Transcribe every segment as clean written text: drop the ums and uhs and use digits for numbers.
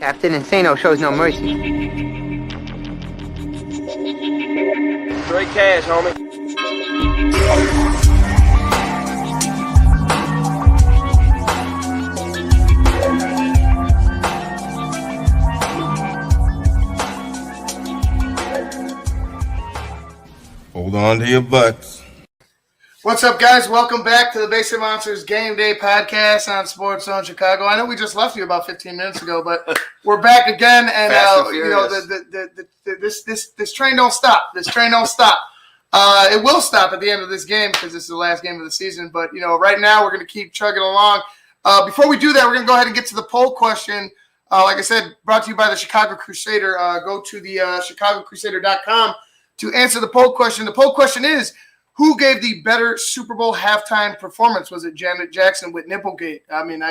Captain Insano shows no mercy. Straight cash, homie. Hold on to your butts. What's up, guys? Welcome back to the Basic Monsters Game Day podcast on SportsZone Chicago. I know we just left you about 15 minutes ago, but we're back again, and this train don't stop. This train don't stop. It will stop at the end of this game because this is the last game of the season. But right now we're going to keep chugging along. Before we do that, we're going to go ahead and get to the poll question. Like I said, brought to you by the Chicago Crusader. Go to the ChicagoCrusader.com to answer the poll question. The poll question is, who gave the better Super Bowl halftime performance? Was it Janet Jackson with Nipplegate? I mean,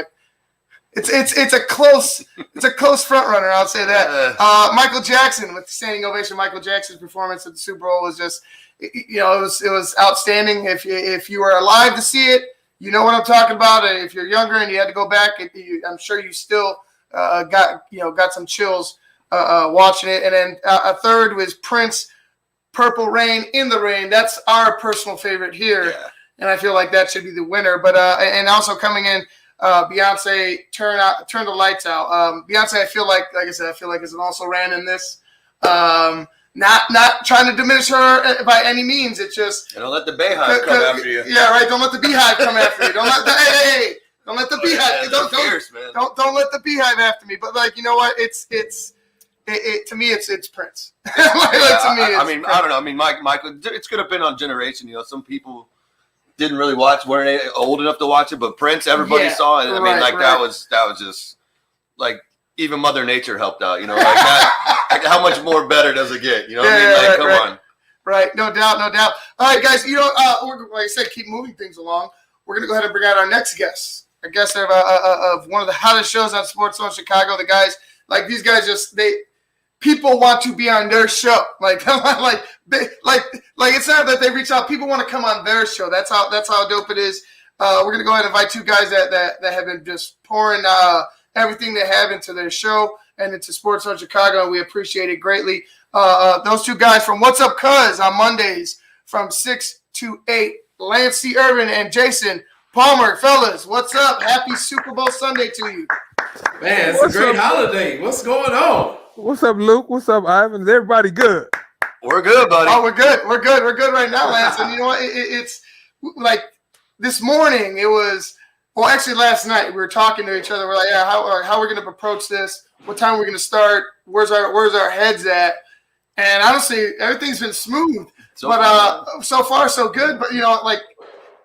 it's a close front runner. I'll say that. Michael Jackson with the standing ovation. Michael Jackson's performance at the Super Bowl was just, it was outstanding. If you were alive to see it, you know what I'm talking about. If you're younger and you had to go back, I'm sure you still got some chills watching it. And then a third was Prince. Purple Rain in the Rain. That's our personal favorite here. Yeah. And I feel like that should be the winner. But and also coming in, Beyonce, turn the lights out. Beyonce, I feel like I said, is also ran in this. Not trying to diminish her by any means. It's just don't let the Beehive come after you. Yeah, right. Don't let the Beehive come after you. Don't let the hey. Don't let the Beehive. Don't let the Beehive after me. But you know what? It's to me, it's Prince. I don't know. I mean, Michael, it's could have been on generation. Some people didn't really watch, weren't old enough to watch it, but Prince, everybody saw it. I mean, that was just like even Mother Nature helped out. Like that. Like, how much more better does it get? Come on. Right, no doubt. All right, guys. We're, like I said, keep moving things along. We're gonna go ahead and bring out our next guest. Our guest of one of the hottest shows on SportsZone Chicago. The guys, these guys, people want to be on their show. It's not that they reach out. People want to come on their show. That's how dope it is. We're gonna go ahead and invite two guys that have been just pouring everything they have into their show and into SportsZone Chicago, and we appreciate it greatly. Those two guys from What's Up Cuz on Mondays from 6 to 8. Lance C. Irvin and Jason Palmer. Fellas, what's up? Happy Super Bowl Sunday to you. Man, it's a great holiday. What's going on? What's up, Luke? What's up, Ivan? Is everybody good? We're good, buddy. Oh, we're good. We're good right now, Lance. And you know what? It's like this morning. It was actually last night. We were talking to each other. We're like, yeah, how are we going to approach this? What time are we going to start? Where's our heads at? And honestly, everything's been smooth. So far so good. But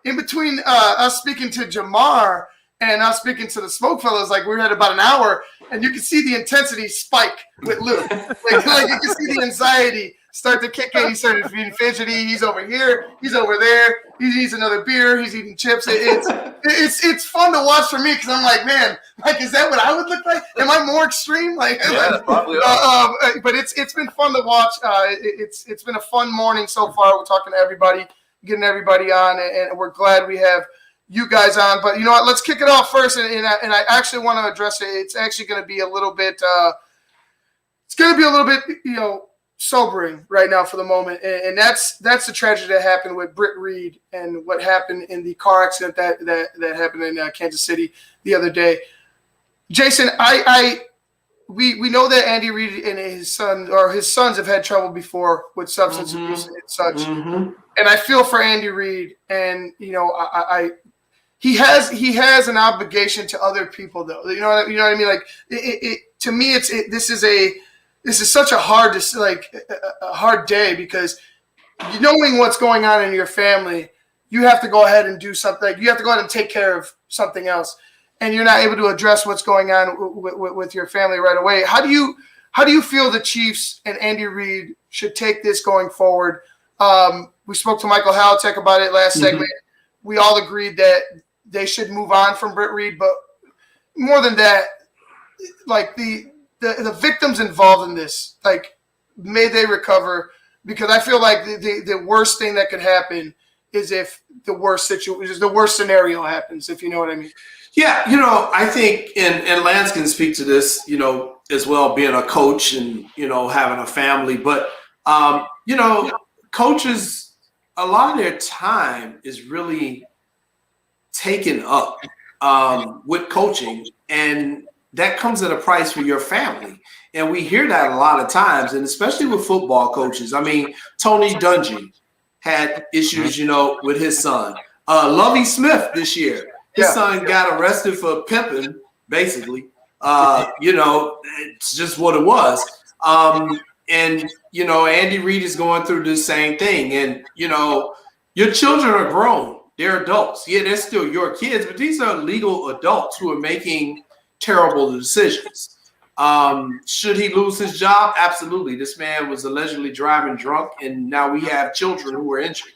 in between us speaking to Jamar and us speaking to the Smokefellas, we had about an hour, and you can see the intensity spike with Luke. You can see the anxiety start to kick in. He started being fidgety. He's over here. He's over there. He needs another beer. He's eating chips. It's fun to watch for me because I'm like, man, is that what I would look like? Am I more extreme? Probably. But it's been fun to watch. It's been a fun morning so far. We're talking to everybody, getting everybody on, and we're glad we have you guys on. But you know what? Let's kick it off first, and I actually want to address it. It's actually going to be a little bit. Sobering right now for the moment, and that's the tragedy that happened with Britt Reed and what happened in the car accident that happened in Kansas City the other day. Jason, we know that Andy Reid and his sons have had trouble before with substance abuse and such, and I feel for Andy Reid, and he has an obligation to other people though. You know what I mean? To me, this is such a hard day because knowing what's going on in your family, you have to go ahead and do something. You have to go ahead and take care of something else, and you're not able to address what's going on with your family right away. How do you feel the Chiefs and Andy Reid should take this going forward? We spoke to Michael Halatek about it last segment. We all agreed that they should move on from Britt Reid, but more than that, the victims involved in this, may they recover, because I feel like the worst thing that could happen is if the worst scenario happens, if you know what I mean. Yeah, I think, and Lance can speak to this, as well, being a coach and, having a family. But, coaches, a lot of their time is really taken up with coaching, and that comes at a price for your family. And we hear that a lot of times, and especially with football coaches. I mean, Tony Dungy had issues, with his son. Lovie Smith this year, his son got arrested for pimping, basically. It's just what it was. And Andy Reid is going through the same thing. And, your children are grown. They're adults. Yeah, they're still your kids, but these are legal adults who are making terrible decisions. Should he lose his job? Absolutely. This man was allegedly driving drunk, and now we have children who are injured.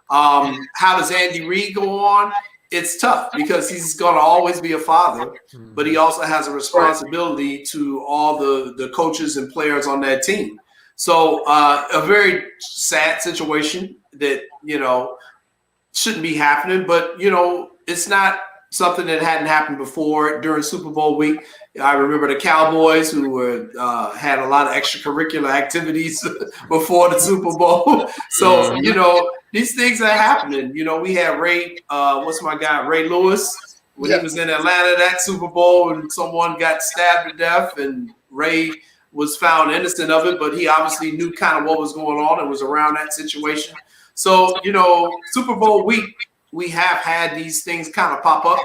How does Andy Reid go on? It's tough because he's going to always be a father, but he also has a responsibility to all the coaches and players on that team. So a very sad situation that, shouldn't be happening, but, it's not something that hadn't happened before during Super Bowl week. I remember the Cowboys who had a lot of extracurricular activities before the Super Bowl. So, these things are happening. We had Ray Lewis, when he was in Atlanta that Super Bowl, and someone got stabbed to death, and Ray was found innocent of it, but he obviously knew kind of what was going on and was around that situation. So, Super Bowl week, we have had these things kind of pop up,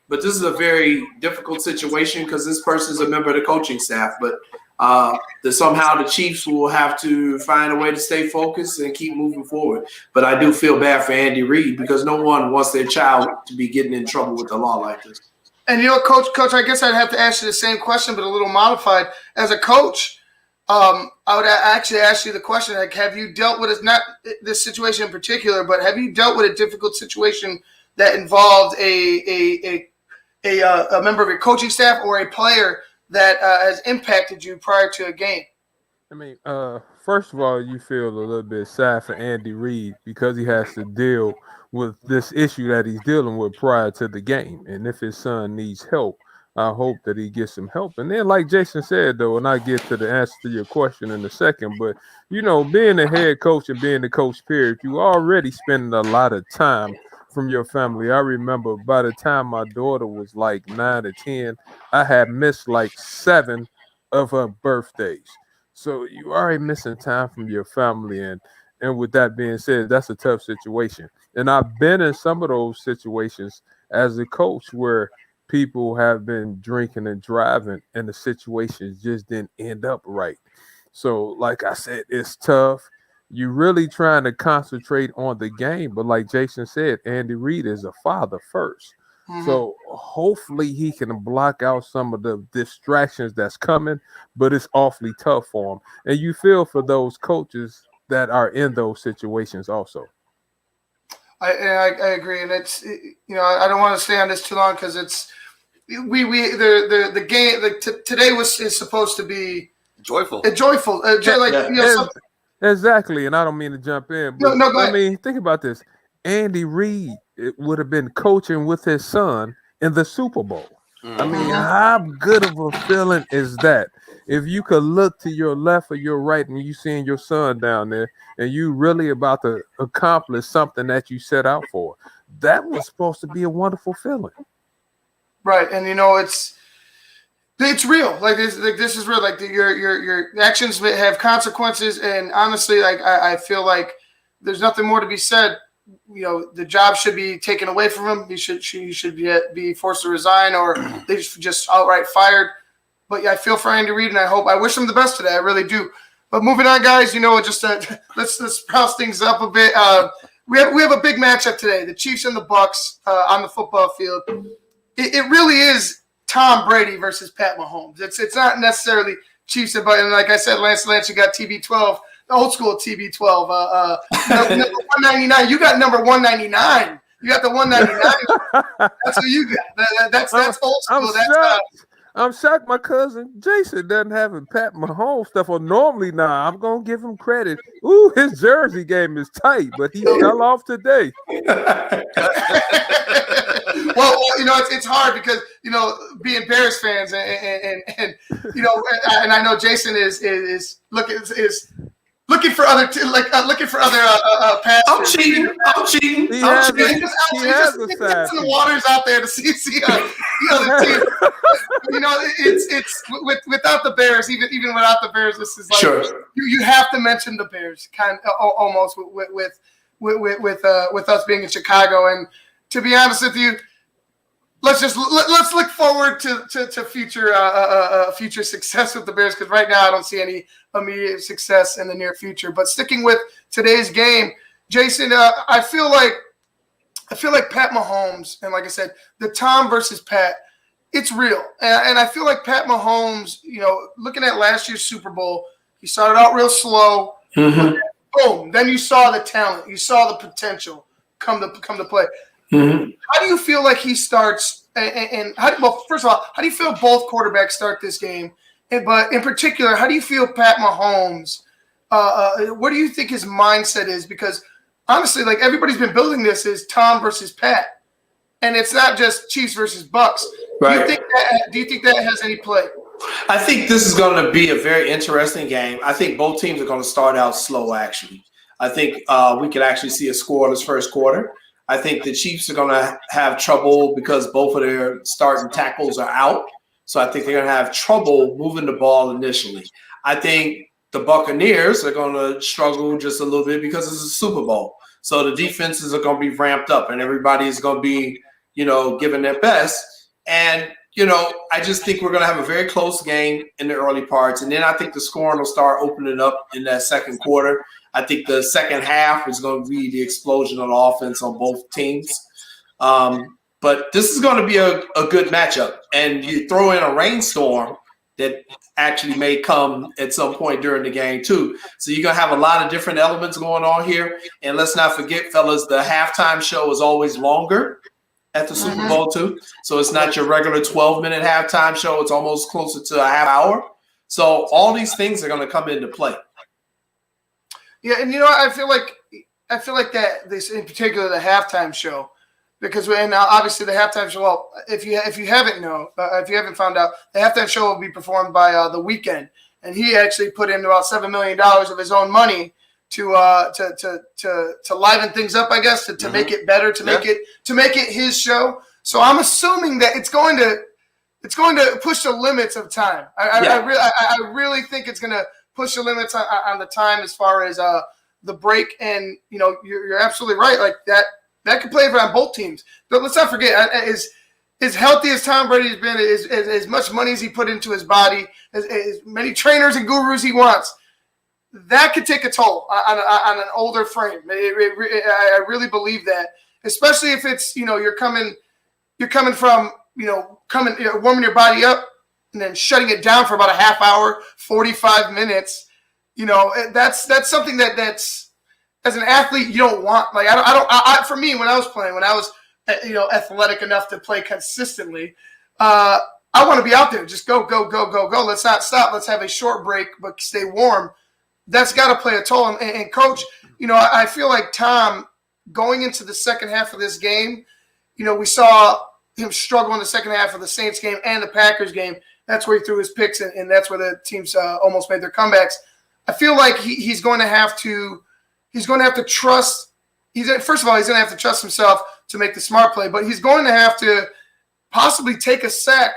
but this is a very difficult situation because this person is a member of the coaching staff. But somehow the Chiefs will have to find a way to stay focused and keep moving forward. But I do feel bad for Andy Reid because no one wants their child to be getting in trouble with the law like this. And Coach, I guess I'd have to ask you the same question, but a little modified. As a coach, I would actually ask you the question, like, have you dealt with not this situation in particular, but have you dealt with a difficult situation that involved a member of your coaching staff or a player that has impacted you prior to a game? I mean, first of all, you feel a little bit sad for Andy Reid because he has to deal with this issue that he's dealing with prior to the game. And if his son needs help, I hope that he gets some help. And then, like Jason said, though, and I get to the answer to your question in a second, but, being a head coach and being the coach period, you already spending a lot of time from your family. I remember by the time my daughter was like 9 or 10, I had missed like 7 of her birthdays. So you already missing time from your family. And with that being said, that's a tough situation. And I've been in some of those situations as a coach where people have been drinking and driving and the situations just didn't end up right. So like I said, it's tough. You're really trying to concentrate on the game. But like Jason said, Andy Reid is a father first. Mm-hmm. So hopefully he can block out some of the distractions that's coming, but it's awfully tough for him. And you feel for those coaches that are in those situations also. I agree, and it's I don't want to stay on this too long because it's the game today is supposed to be joyful, exactly. And I don't mean to jump in, but no, go ahead. I mean, think about this: Andy Reid would have been coaching with his son in the Super Bowl. Mm-hmm. I mean, how good of a feeling is that? If you could look to your left or your right and you seeing your son down there and you really about to accomplish something that you set out for, that was supposed to be a wonderful feeling. Right. And, it's real. Like this is real. Like your actions have consequences. And honestly, like I feel like there's nothing more to be said. The job should be taken away from him. He should be forced to resign or they just outright fired. But yeah, I feel for Andy Reid, and I wish him the best today. I really do. But moving on, guys, just let's house things up a bit. We have a big matchup today: the Chiefs and the Bucs on the football field. It really is Tom Brady versus Pat Mahomes. It's not necessarily Chiefs and Bucs. And like I said, Lance, you got TB12, the old school TB12, number 199. You got number 199. You got the 199. That's what you got. That's old school. I'm shocked my cousin Jason doesn't have a Pat Mahomes stuff on. Normally, I'm going to give him credit. Ooh, his jersey game is tight, but he fell off today. Well, it's hard because, being Bears fans and and I know Jason is looking for other pastors. I'm cheating. He has a side the waters out there to see other teams. It's without the Bears, even without the Bears, this is like sure. You have to mention the Bears, kind of almost with us being in Chicago. And to be honest with you, let's look forward to future success with the Bears, because right now I don't see any immediate success in the near future. But sticking with today's game, Jason, I feel like Pat Mahomes, and like I said, the Tom versus Pat, it's real. And I feel like Pat Mahomes, looking at last year's Super Bowl, he started out real slow. Mm-hmm. Boom. Then you saw the talent. You saw the potential come to play. Mm-hmm. How do you feel like he starts? First of all, how do you feel both quarterbacks start this game? But in particular, how do you feel Pat Mahomes? What do you think his mindset is? Because honestly, like, everybody's been building this as Tom versus Pat, and it's not just Chiefs versus Bucks. Right. Do you think that has any play? I think this is going to be a very interesting game. I think both teams are going to start out slow, actually. I think we could actually see a scoreless first quarter. I think the Chiefs are going to have trouble because both of their starting tackles are out. So I think they're going to have trouble moving the ball initially. I think the Buccaneers are going to struggle just a little bit because it's a Super Bowl. So the defenses are going to be ramped up and everybody is going to be, giving their best. And, I just think we're going to have a very close game in the early parts. And then I think the scoring will start opening up in that second quarter. I think the second half is going to be the explosion of the offense on both teams. But this is going to be a good matchup. And you throw in a rainstorm that actually may come at some point during the game too. So you're going to have a lot of different elements going on here. And let's not forget, fellas, the halftime show is always longer at the Super Bowl too. So it's not your regular 12-minute halftime show. It's almost closer to a half hour. So all these things are going to come into play. Yeah, and I feel like that this, in particular, the halftime show, because obviously the halftime show. Well, if you haven't found out, the halftime show will be performed by The Weeknd, and he actually put in about $7 million of his own money to liven things up, I guess, to make it better, to make it his show. So I'm assuming that it's going to push the limits of time. I really think it's going to push the limits on the time as far as the break. And you're absolutely right. Like that could play on both teams. But let's not forget, as healthy as Tom Brady has been, as much money as he put into his body, as many trainers and gurus he wants, that could take a toll on an older frame. I really believe that, especially if it's you're coming from warming your body up and then shutting it down for about a half hour, 45 minutes. That's something that's, as an athlete, you don't want. Like for me, when I was athletic enough to play consistently, I want to be out there. Just go. Let's not stop. Let's have a short break, but stay warm. That's got to play a toll. And Coach, I feel like Tom, going into the second half of this game, we saw him struggle in the second half of the Saints game and the Packers game. That's where he threw his picks, and that's where the teams almost made their comebacks. I feel like he's going to have to trust. First of all, he's going to have to trust himself to make the smart play, but he's going to have to possibly take a sack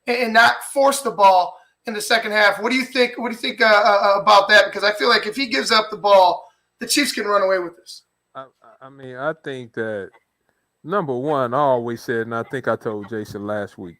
and not force the ball in the second half. What do you think? What do you think about that? Because I feel like if he gives up the ball, the Chiefs can run away with this. I think that, number one, I always said, and I think I told Jason last week,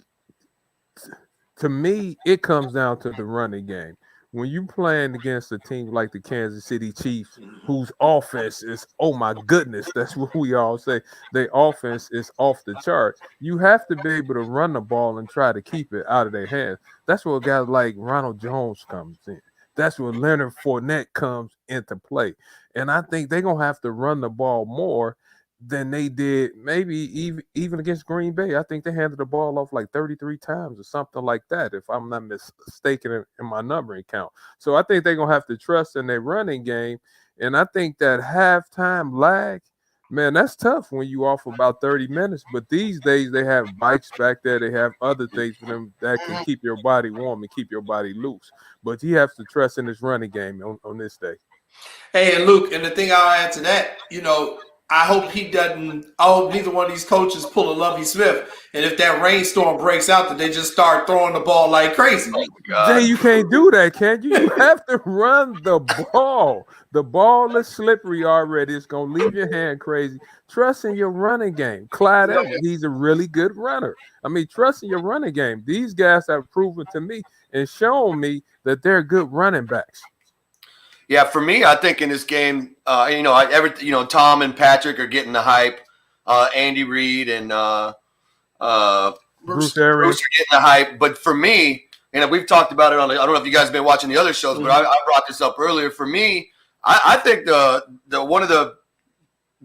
to me, it comes down to the running game. When you playing against a team like the Kansas City Chiefs, whose offense is, oh my goodness, that's what we all say, their offense is off the chart. You have to be able to run the ball and try to keep it out of their hands. That's where guys like Ronald Jones comes in. That's where Leonard Fournette comes into play. And I think they're going to have to run the ball more. than they did maybe even against Green Bay. I think they handed the ball off like 33 times or something like that, if I'm not mistaken in my numbering count. So I think they're going to have to trust in their running game. And I think that halftime lag, man, that's tough when you off about 30 minutes. But these days they have bikes back there. They have other things for them that can keep your body warm and keep your body loose. But you have to trust in this running game on this day. Hey, and Luke, and the thing I'll add to that, I hope neither one of these coaches pull a Lovie Smith. And if that rainstorm breaks out, that they just start throwing the ball like crazy. Jay, you can't do that, can you? You have to run the ball. The ball is slippery already. It's going to leave your hand crazy. Trust in your running game. Clyde Edwards, he's a really good runner. I mean, trust in your running game. These guys have proven to me and shown me that they're good running backs. Yeah, for me, I think in this game, Tom and Patrick are getting the hype. Andy Reid and Bruce are getting the hype. But for me, we've talked about it I don't know if you guys have been watching the other shows, but I brought this up earlier. For me, I think the one of the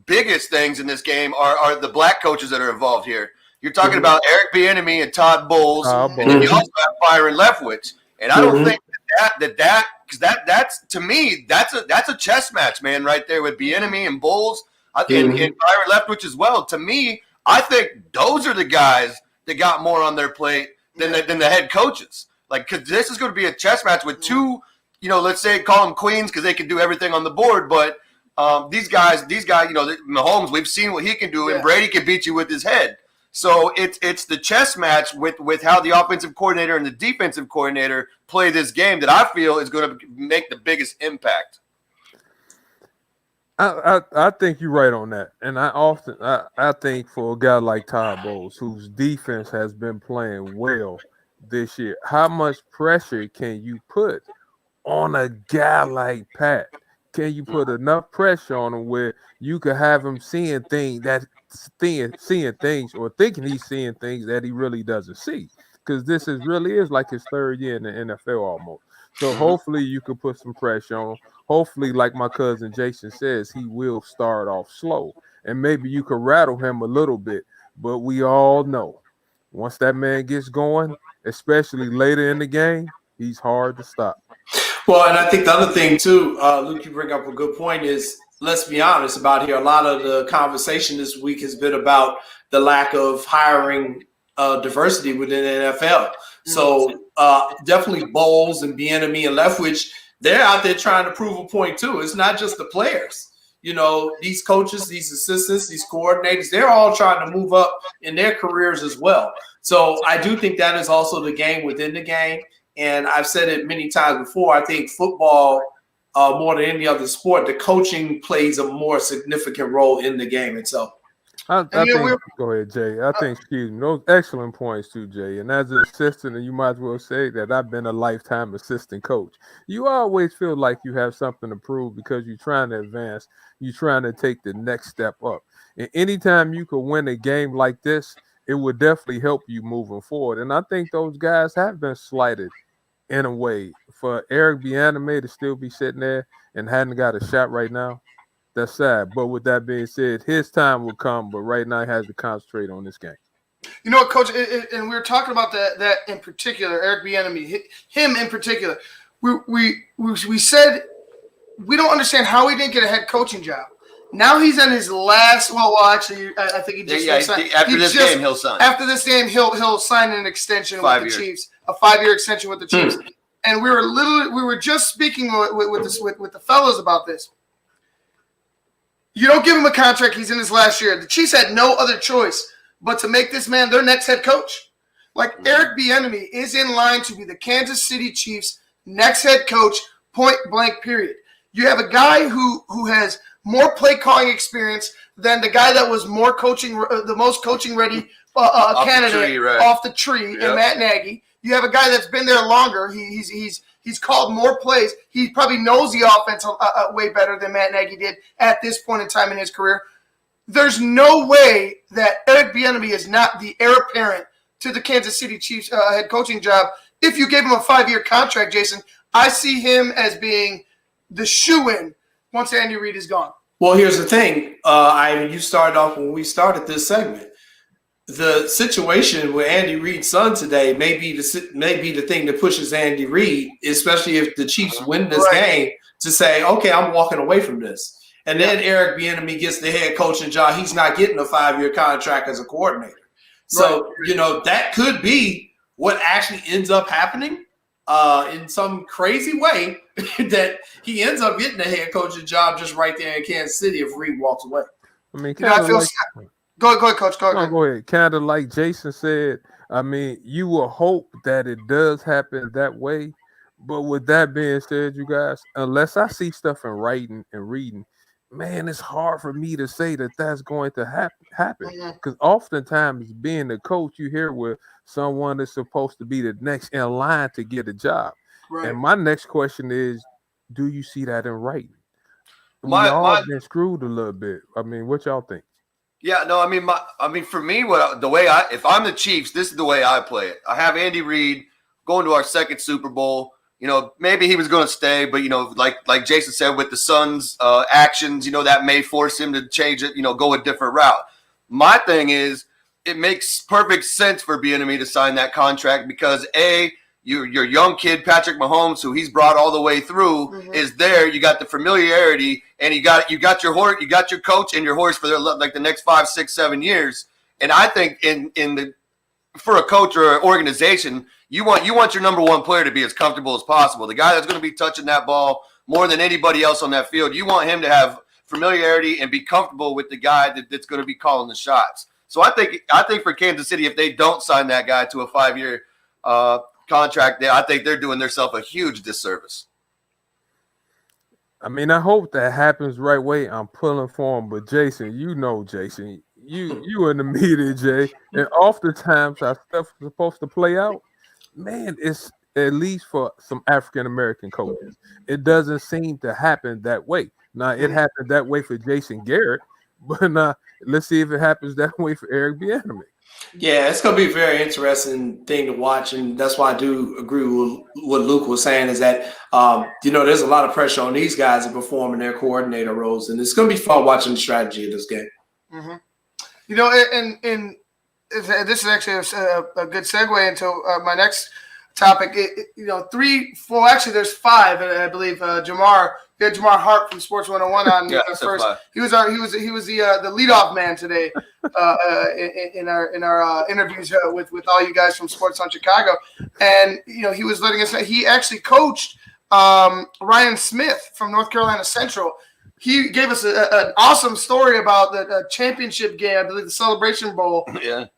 biggest things in this game are the black coaches that are involved here. You're talking about Eric Bieniemy and Todd Bowles, and then you also have Byron Leftwich. And I don't think because that's to me that's a chess match, man, right there with Bieniemy and Bowles and Byron Leftwich as well. To me, I think those are the guys that got more on their plate than the head coaches. Like, because this is going to be a chess match with two, let's say call them queens because they can do everything on the board. But these guys, Mahomes, we've seen what he can do, and Brady can beat you with his head. So it's the chess match with how the offensive coordinator and the defensive coordinator play this game that I feel is going to make the biggest impact. I think you're right on that. And I think for a guy like Todd Bowles, whose defense has been playing well this year, how much pressure can you put on a guy like Pat? Can you put enough pressure on him where you could have him seeing things or thinking he's seeing things that he really doesn't see? Because this really is like his third year in the NFL almost. So hopefully you can put some pressure on him. Hopefully, like my cousin Jason says, he will start off slow. And maybe you could rattle him a little bit. But we all know once that man gets going, especially later in the game, he's hard to stop. Well, and I think the other thing too, Luke, you bring up a good point is, let's be honest about here. A lot of the conversation this week has been about the lack of hiring diversity within the NFL. So definitely Bowles and Bieniemy and Leftwich, they're out there trying to prove a point too. It's not just the players. These coaches, these assistants, these coordinators, they're all trying to move up in their careers as well. So I do think that is also the game within the game. And I've said it many times before, I think football, more than any other sport, the coaching plays a more significant role in the game itself. I think, go ahead, Jay. Excuse me, those excellent points too, Jay. And as an assistant, and you might as well say that I've been a lifetime assistant coach. You always feel like you have something to prove because you're trying to advance. You're trying to take the next step up. And anytime you could win a game like this, it would definitely help you moving forward. And I think those guys have been slighted in a way. For Eric Bieniemy to still be sitting there and hadn't got a shot right now, that's sad. But with that being said, his time will come, but right now he has to concentrate on this game. You know what, Coach, and we were talking about that in particular, Eric Bieniemy, him in particular. We said we don't understand how he didn't get a head coaching job. Now he's in his last. I think he just signed. After this game, he'll sign. After this game, he'll sign an extension with the Chiefs, a 5-year extension with the Chiefs. And we were just speaking with the fellows about this. You don't give him a contract. He's in his last year. The Chiefs had no other choice but to make this man their next head coach. Like, Eric Bieniemy is in line to be the Kansas City Chiefs' next head coach, point blank, period. You have a guy who has more play calling experience than the guy that was the most coaching ready candidate off the tree, in Matt Nagy. You have a guy that's been there longer. He's called more plays. He probably knows the offense way better than Matt Nagy did at this point in time in his career. There's no way that Eric Bieniemy is not the heir apparent to the Kansas City Chiefs head coaching job. If you gave him a 5-year contract, Jason, I see him as being the shoo-in once Andy Reid is gone. Well, here's the thing. You started off when we started this segment. The situation with Andy Reid's son today may be the thing that pushes Andy Reid, especially if the Chiefs win this game, to say, okay, I'm walking away from this. And then Eric Bieniemy gets the head coaching job. He's not getting a 5-year contract as a coordinator. So, that could be what actually ends up happening in some crazy way that he ends up getting the head coaching job just right there in Kansas City if Reid walks away. I mean, Go ahead, Coach. Go ahead. Kind of like Jason said, I mean, you will hope that it does happen that way. But with that being said, you guys, unless I see stuff in writing and reading, man, it's hard for me to say that that's going to happen. Because oftentimes, being a coach, you hear where someone is supposed to be the next in line to get a job. Right. And my next question is, do you see that in writing? We all been screwed a little bit. I mean, what y'all think? Yeah, no, I mean, for me, if I'm the Chiefs, this is the way I play it. I have Andy Reid going to our second Super Bowl. Maybe he was going to stay, but like Jason said, with the son's actions, that may force him to change it. Go a different route. My thing is, it makes perfect sense for Bieniemy to sign that contract because your young kid Patrick Mahomes, who he's brought all the way through, is there. You got the familiarity, and you got your horse, you got your coach and your horse for the next 5, 6, 7 years. And I think for a coach or an organization, you want your number one player to be as comfortable as possible. The guy that's going to be touching that ball more than anybody else on that field, you want him to have familiarity and be comfortable with the guy that's going to be calling the shots. So I think for Kansas City, if they don't sign that guy to a 5-year contract, I think they're doing themselves a huge disservice. I mean, I hope that happens right way. I'm pulling for him, but Jason, you in the media, Jay, and oftentimes our stuff is supposed to play out. Man, it's at least for some African American coaches, it doesn't seem to happen that way. Now, it happened that way for Jason Garrett, but let's see if it happens that way for Eric Bieniemy. Yeah, it's going to be a very interesting thing to watch, and that's why I do agree with what Luke was saying is that, there's a lot of pressure on these guys to perform in their coordinator roles, and it's going to be fun watching the strategy of this game. Mm-hmm. And this is actually a good segue into my next topic. There's 5, I believe. We had Jamar Harp from Sports 101 on first. He was the leadoff man today in our interviews with all you guys from SportsZone Chicago, and he was letting us know he actually coached Ryan Smith from North Carolina Central. He gave us an awesome story about the championship game, I believe the Celebration Bowl,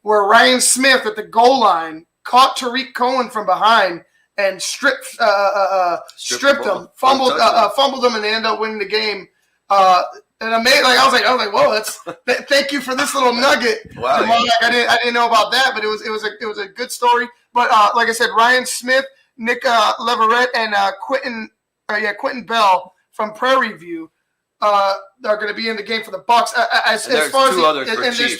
where Ryan Smith at the goal line caught Tariq Cohen from behind and stripped him, fumbled him, and they ended up winning the game. And I was like, whoa, thank you for this little nugget. Wow. I didn't know about that, but it was a good story. But like I said, Ryan Smith, Nick Leverett, and Quentin Bell from Prairie View are going to be in the game for the Bucs. There's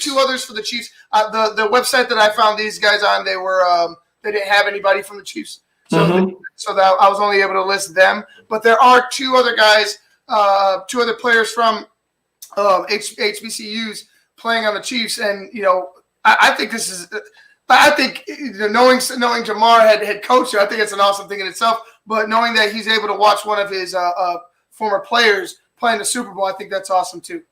2 others for the Chiefs. The website that I found these guys on, they didn't have anybody from the Chiefs, so that I was only able to list them. But there are 2 other guys, 2 other players from HBCUs playing on the Chiefs, and I think this is. I think knowing Jamar had coached her, I think it's an awesome thing in itself. But knowing that he's able to watch one of his former players playing the Super Bowl, I think that's awesome too.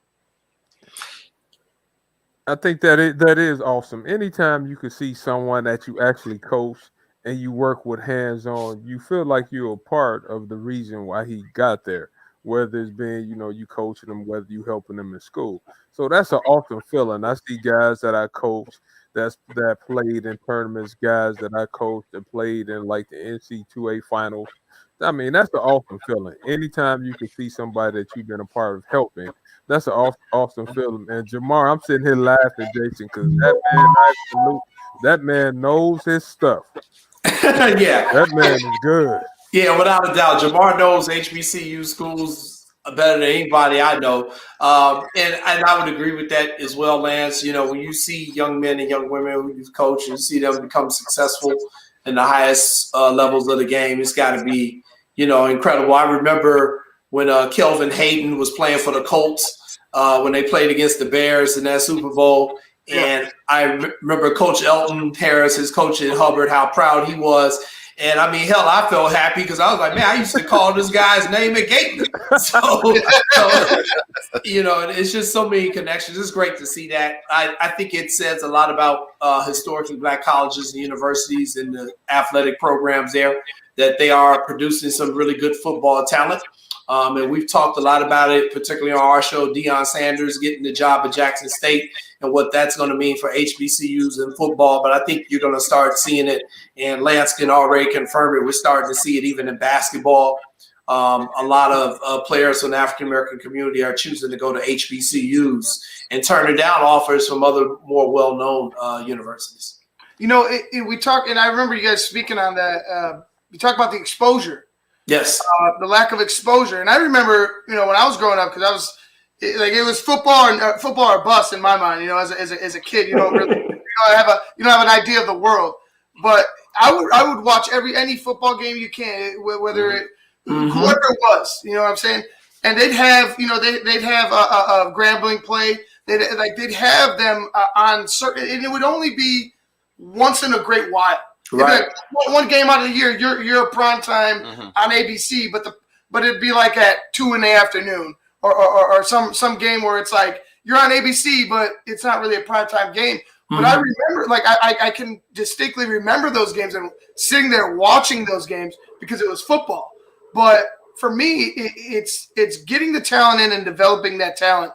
I think that is awesome. Anytime you can see someone that you actually coach and you work with hands-on, you feel like you're a part of the reason why he got there. Whether it's being, you coaching them, whether you helping them in school. So that's an awesome feeling. I see guys that I coach that played in tournaments, guys that I coached that played in like the NC2A finals. I mean, that's an awesome feeling. Anytime you can see somebody that you've been a part of helping, that's an awesome feeling. And Jamar, I'm sitting here laughing, Jason, because that man knows his stuff. Yeah. That man is good. Yeah, without a doubt. Jamar knows HBCU schools better than anybody I know. And I would agree with that as well, Lance. When you see young men and young women who you've coached and see them become successful in the highest levels of the game, it's got to be, incredible. I remember when Kelvin Hayden was playing for the Colts when they played against the Bears in that Super Bowl. And I remember Coach Elton Harris, his coach at Hubbard, how proud he was. And I mean, hell, I felt happy because I was like, man, I used to call this guy's name at Gator. So, it's just so many connections. It's great to see that. I think it says a lot about historically Black colleges and universities and the athletic programs there, that they are producing some really good football talent. And we've talked a lot about it, particularly on our show, Deion Sanders getting the job at Jackson State and what that's going to mean for HBCUs in football. But I think you're going to start seeing it, and Lance can already confirm it. We're starting to see it even in basketball. A lot of players from the African-American community are choosing to go to HBCUs and turning down offers from other more well-known universities. We talk, and I remember you guys speaking on that. You talk about the exposure. Yes. The lack of exposure. And I remember, when I was growing up, because it was football or bust in my mind, as a kid, you don't really, you don't have an idea of the world. But I would watch any football game you can, whether it, whoever it was, you know what I'm saying? And they'd have, they'd have a Grambling play. They'd have them on certain, and it would only be once in a great while. Right. One game out of the year, you're prime time on ABC, but it'd be like at 2 p.m, or some game where it's like you're on ABC, but it's not really a prime time game. But I remember, I can distinctly remember those games and sitting there watching those games because it was football. But for me, it's getting the talent in and developing that talent.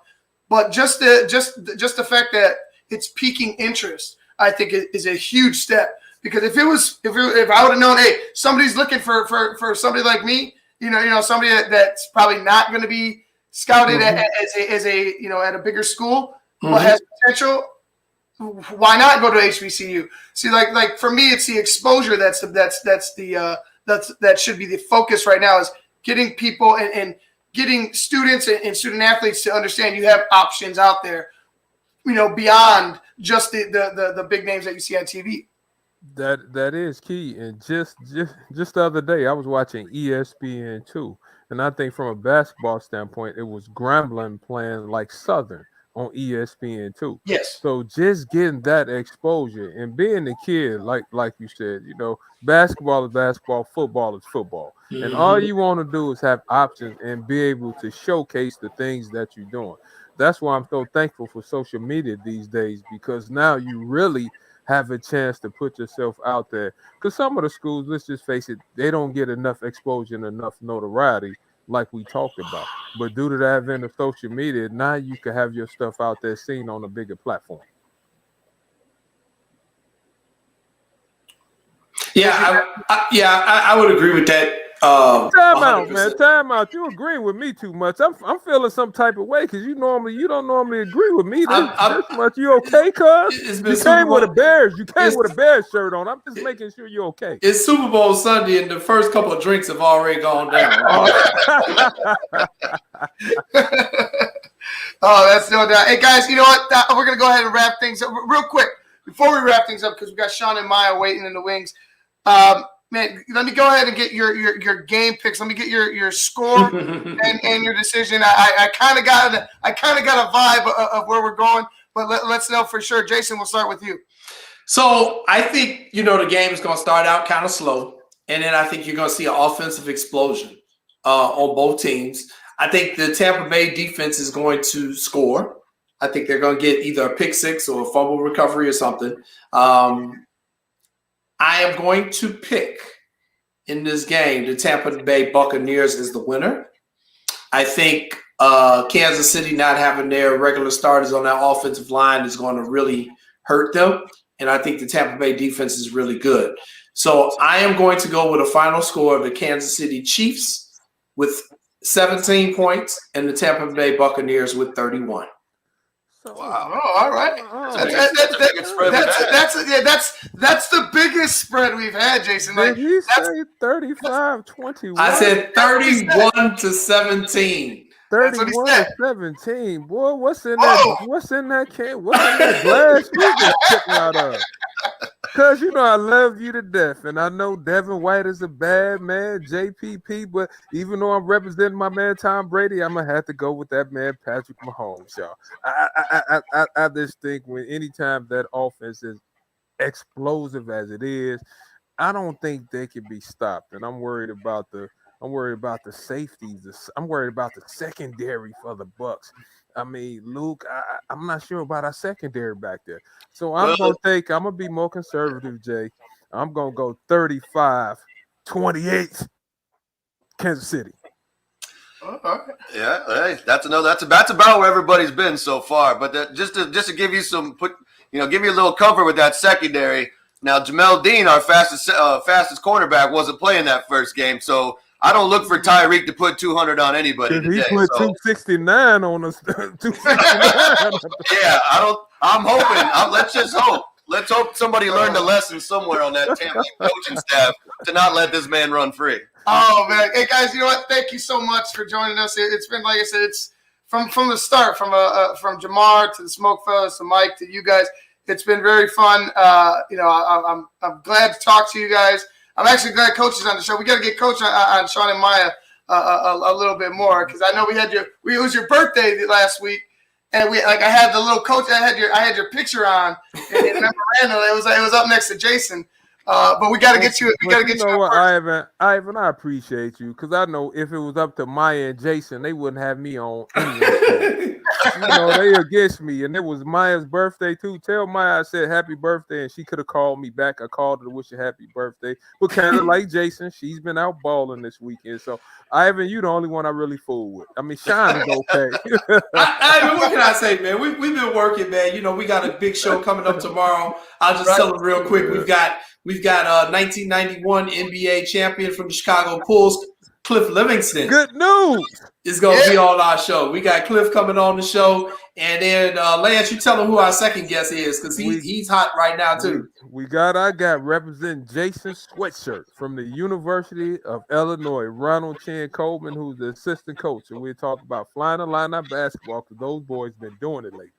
But just the fact that it's piquing interest, I think, is a huge step. Because if I would have known, hey, somebody's looking for somebody like me, somebody that's probably not going to be scouted as a at a bigger school, but has potential, why not go to HBCU? See, like for me, it's the exposure that should be the focus right now, is getting people and getting students and student athletes to understand you have options out there, beyond just the big names that you see on TV. That is key. And just the other day, I was watching ESPN2, and I think from a basketball standpoint, it was Grambling playing like Southern on ESPN2. Yes. So just getting that exposure and being a kid, like you said, basketball is basketball, football is football, and all you want to do is have options and be able to showcase the things that you're doing. That's why I'm so thankful for social media these days, because now you really have a chance to put yourself out there. Because some of the schools, let's just face it, they don't get enough exposure and enough notoriety like we talked about. But due to the advent of social media, now you can have your stuff out there seen on a bigger platform. Yeah, I would agree with that. Time out, man. Time out. You agree with me too much. I'm feeling some type of way because you don't normally agree with me this much. You okay, cuz? You came with a Bears. You came with a Bears shirt on. I'm just making sure you're okay. It's Super Bowl Sunday, and the first couple of drinks have already gone down. Oh, that's no doubt. Hey, guys, you know what? We're going to go ahead and wrap things up real quick. Before we wrap things up, because we got Shawn and Maya waiting in the wings. Man, let me go ahead and get your game picks. Let me get your score and your decision. I kind of got a vibe of where we're going, but let's know for sure. Jason, we'll start with you. So I think the game is going to start out kind of slow, and then I think you're going to see an offensive explosion on both teams. I think the Tampa Bay defense is going to score. I think they're going to get either a pick six or a fumble recovery or something. I am going to pick in this game the Tampa Bay Buccaneers as the winner. I think Kansas City not having their regular starters on that offensive line is going to really hurt them. And I think the Tampa Bay defense is really good. So I am going to go with a final score of the Kansas City Chiefs with 17 points and the Tampa Bay Buccaneers with 31. Wow! Oh, all right. That's the biggest spread we've had, Jason. Did he say 35-21? I said 31-17. 31-17. Boy, what's in that? What's in that can? What's in that glass you just sitting out of? Cause I love you to death, and I know Devin White is a bad man, JPP. But even though I'm representing my man Tom Brady, I'm gonna have to go with that man Patrick Mahomes, y'all. I just think anytime that offense is explosive as it is, I don't think they can be stopped, and I'm worried about the safeties. I'm worried about the secondary for the Bucs. I mean, Luke, I'm not sure about our secondary back there. So I'm gonna be more conservative, Jay. I'm gonna go 35-28 Kansas City. Yeah, hey, that's about where everybody's been so far. But just to give you give you a little comfort with that secondary. Now, Jamel Dean, our fastest cornerback, wasn't playing that first game, so I don't look for Tyreek to put 200 on anybody today. He put 269 on us. 269. Yeah, I'm hoping. Let's just hope. Let's hope somebody learned a lesson somewhere on that Tampa coaching staff to not let this man run free. Oh, man. Hey, guys, you know what? Thank you so much for joining us. It's been, like I said, it's from the start, from Jamar to the Smokefellas to Mike to you guys. It's been very fun. I'm glad to talk to you guys. I'm actually glad Coach is on the show. We got to get Coach on Shawn and Maya a little bit more because I know it was your birthday last week, and I had the little Coach. I had your picture on in memorandum. It was up next to Jason. But we got to get you. We got to get you. You know what, Ivan, I appreciate you because I know if it was up to Maya and Jason, they wouldn't have me on anyway. They against me, and it was Maya's birthday too. Tell Maya I said happy birthday, and she could have called me back. I called her to wish her happy birthday, but kind of like Jason, she's been out balling this weekend. So Ivan, you the only one I really fool with. I mean, Shawn is okay. Ivan, what can I say, man? We've been working, man. We got a big show coming up tomorrow. I'll just tell them real quick. We've got 1991 NBA champion from the Chicago Bulls, Cliff Livingston. Good news. Is going to be on our show. We got Cliff coming on the show. And then, Lance, you tell him who our second guest is because he's hot right now, too. I got representing Jason Sweatshirt from the University of Illinois, Ronald Chan Coleman, who's the assistant coach. And we're talking about flying the line of basketball because those boys been doing it lately.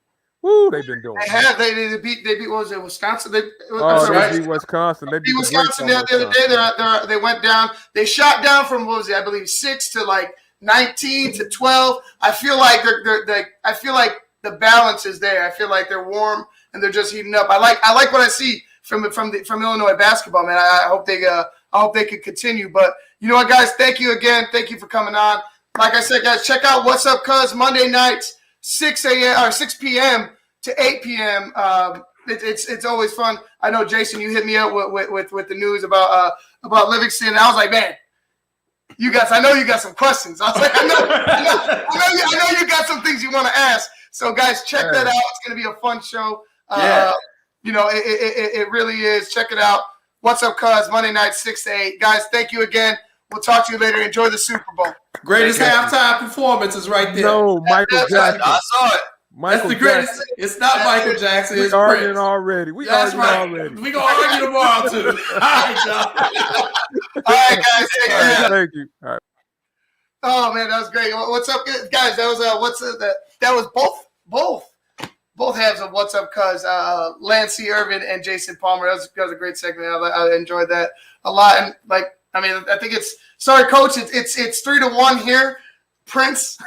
Woo, they've been doing it. They beat what was it, Wisconsin? They beat Wisconsin. They beat Wisconsin the other day. They went down. They shot down from, what was it, I believe 6 to like 19 to 12. I feel like I feel like the balance is there. I feel like they're warm and they're just heating up. I like what I see from Illinois basketball, man. I hope they can continue. But you know what, guys? Thank you again. Thank you for coming on. Like I said, guys, check out What's Up Cuz Monday nights, 6 p.m. to 8 p.m. It's always fun. I know, Jason, you hit me up with the news about Livingston. And I was like, man, I know you got some questions. I was like, I know you got some things you want to ask. So, guys, check that out. It's going to be a fun show. It really is. Check it out. What's Up, Cuz? Monday night, 6 to 8. Guys, thank you again. We'll talk to you later. Enjoy the Super Bowl. Greatest halftime performance is right there. No, Michael Jackson. I saw it. That's the greatest. Jackson. It's not Michael Jackson. It's arguing Prince. Already. That's right. We're going to argue tomorrow, too. All right, y'all. All right, guys. Take care. Thank you. All right. Oh, man, that was great. What's up, guys? That was both halves of What's Up, Cuz Lance Irvin and Jason Palmer. That was a great segment. I enjoyed that a lot. And I think it's sorry, Coach. It's 3-1 here, Prince.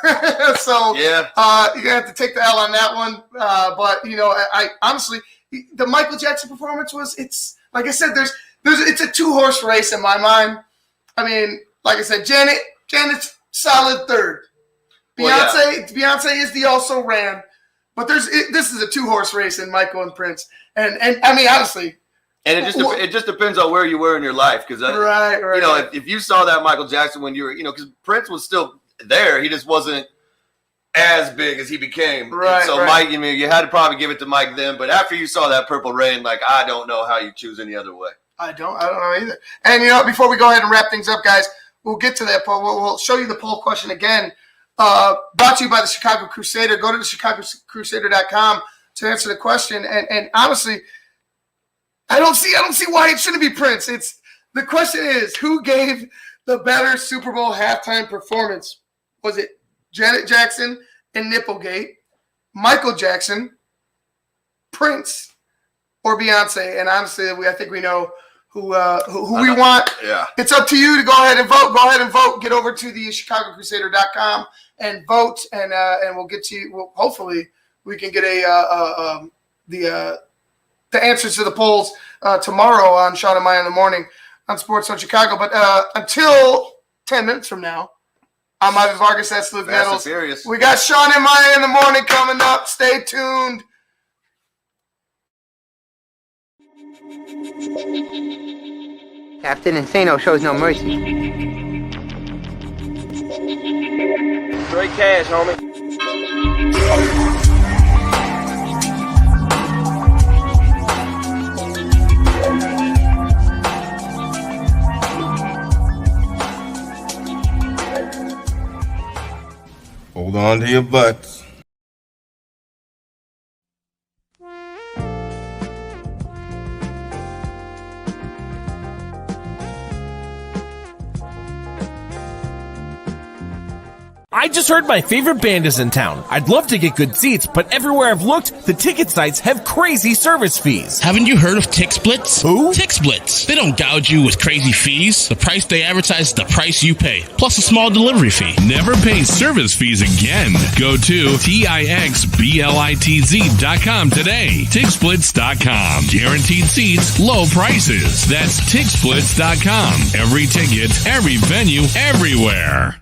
So yeah, you're gonna have to take the L on that one. But I honestly, the Michael Jackson performance it's like I said, it's a 2-horse race in my mind. I mean, like I said, Janet's solid third. Beyonce is the also ran, but this is a 2-horse race in Michael and Prince. And I mean, honestly. And it just depends on where you were in your life, because right. If you saw that Michael Jackson when you were, because Prince was still there, he just wasn't as big as he became. Right. So Mike, you had to probably give it to Mike then. But after you saw that Purple Rain, I don't know how you choose any other way. I don't know either. And before we go ahead and wrap things up, guys, we'll get to that poll. We'll show you the poll question again. Brought to you by the Chicago Crusader. Go to the ChicagoCrusader.com to answer the question. And honestly, I don't see why it shouldn't be Prince. The question is, who gave the better Super Bowl halftime performance? Was it Janet Jackson and Nipplegate, Michael Jackson, Prince, or Beyonce. And honestly, I think we know who we want. Yeah. It's up to you to go ahead and vote. Go ahead and vote. Get over to the ChicagoCrusader.com and vote, and we'll get to you. Well, hopefully, we can get the answers to the polls tomorrow on Shawn and Maya in the morning on SportsZone Chicago. But until 10 minutes from now, I'm Ivan Vargas. That's Luke Nettles. We got Shawn and Maya in the morning coming up. Stay tuned. Captain Insano shows no mercy. Straight cash, homie. Hold on to your butts. I just heard my favorite band is in town. I'd love to get good seats, but everywhere I've looked, the ticket sites have crazy service fees. Haven't you heard of TixSplits? Who? TixSplits. They don't gouge you with crazy fees. The price they advertise is the price you pay, plus a small delivery fee. Never pay service fees again. Go to TixSplits.com today. TixSplits.com. Guaranteed seats, low prices. That's TixSplits.com. Every ticket, every venue, everywhere.